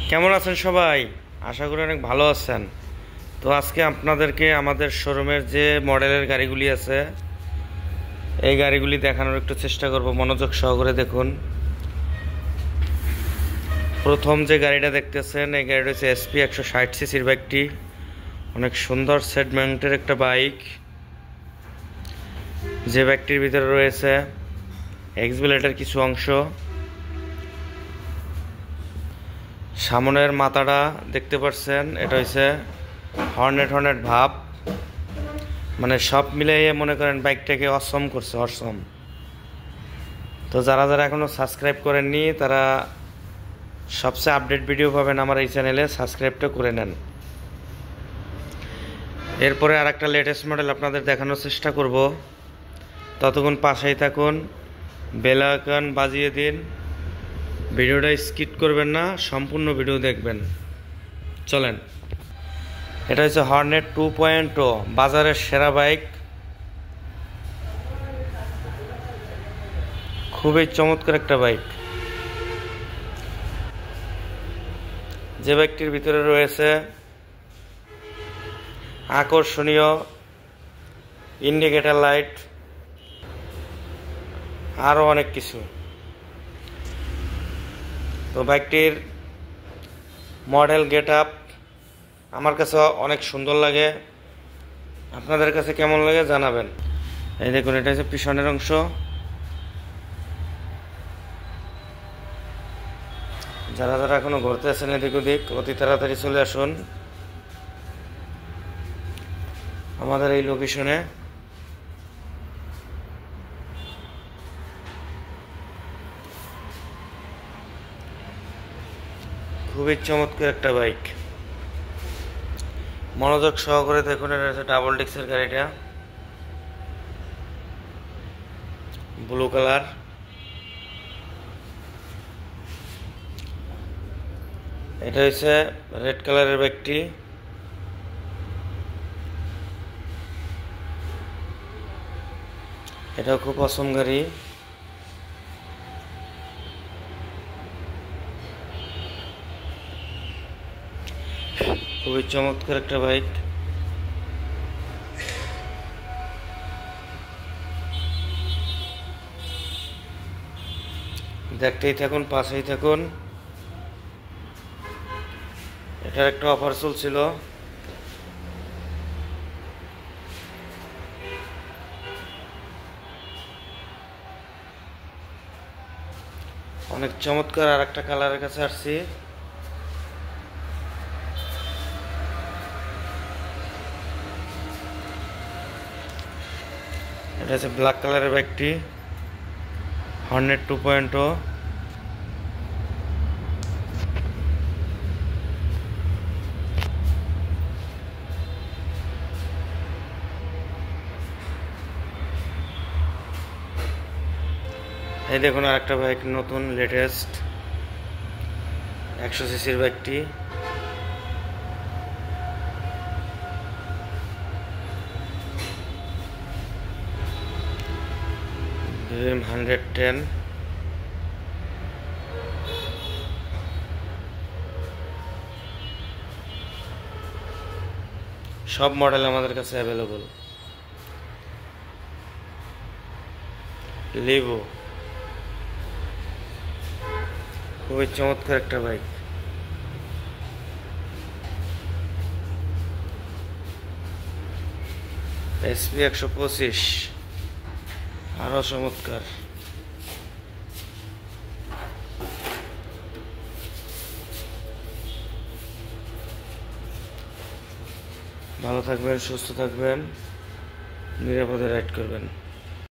কেমন আছেন সবাই? আশা করি অনেক ভালো আছেন। তো আজকে আপনাদেরকে আমাদের শোরুমের যে মডেলের গাড়িগুলি আছে এই গাড়িগুলি দেখানোর একটু চেষ্টা করব, মনোযোগ সহকারে দেখুন। প্রথম যে গাড়িটা দেখতেছেন এই গাড়িটা হচ্ছে এসপি 160 সিসির বাইকটি। অনেক সুন্দর সেগমেন্টের একটা বাইক, যে বাইকটির ভিতরে রয়েছে এক্সবিলেটের কিছু অংশ। সামনের মাথাটা দেখতে পাচ্ছেন, এটা হচ্ছে হর্নেট ভাব, মানে সব মিলিয়ে মনে করেন বাইকটাকে অসম করছে, অসম। তো যারা যারা এখনও সাবস্ক্রাইব করেননি তারা সবচেয়ে আপডেট ভিডিও পাবেন আমার এই চ্যানেলে, সাবস্ক্রাইবটা করে নেন। এরপরে আর একটা লেটেস্ট মডেল আপনাদের দেখানোর চেষ্টা করব, ততক্ষণ পাশেই থাকুন, বেল আইকন বাজিয়ে দিন, ভিডিওটা স্কিপ করবেন না, সম্পূর্ণ ভিডিও দেখবেন। চলেন, এটা হচ্ছে হর্নেট 2.0, বাজারের সেরা বাইক, খুবই চমৎকার একটা বাইক। যে বাইকটির ভিতরে রয়েছে আকর্ষণীয় ইন্ডিকেটর লাইট, আরও অনেক কিছু। তো বাইকটির মডেল গেট আপ আমার কাছে অনেক সুন্দর লাগে, আপনাদের কাছে কেমন লাগে জানাবেন। এই দেখুন, এটা হচ্ছে পিছনের অংশ। যারা যারা এখনো ঘুরতে আছেন এদিক ওদিক, অতি তাড়াতাড়ি চলে আসুন আমাদের এই লোকেশনে। খুবই চমৎকার একটা বাইক, মনোযোগ সহকারে দেখুন। এটা হচ্ছে ডাবল ডিক্সের গাড়িটা, ব্লু কালার। এটা হচ্ছে রেড কালারের বাইকটি। এটাও খুব অসম গাড়ি। খুবই চমৎকার একটা বাইক। দেখতেই থাকুন, পাশেই থাকুন। এটার একটা অফার চলছিল, অনেক চমৎকার। আর একটা কালারের কাছে আসছি, এটা হচ্ছে ব্ল্যাক কালারের বাইকটি, হর্নেট 2.0। এই দেখুন আর একটা বাইক, নতুন লেটেস্ট 100 সিসির বাইকটি। ড্রিম 110। সব মডেল আমাদের কাছে অ্যাভেলেবল। লিভো, খুবই চমৎকার একটা বাইক। এসপি 125, আরো চমৎকার। ভালো থাকবেন, সুস্থ থাকবেন, নিরাপদে রাইড করবেন।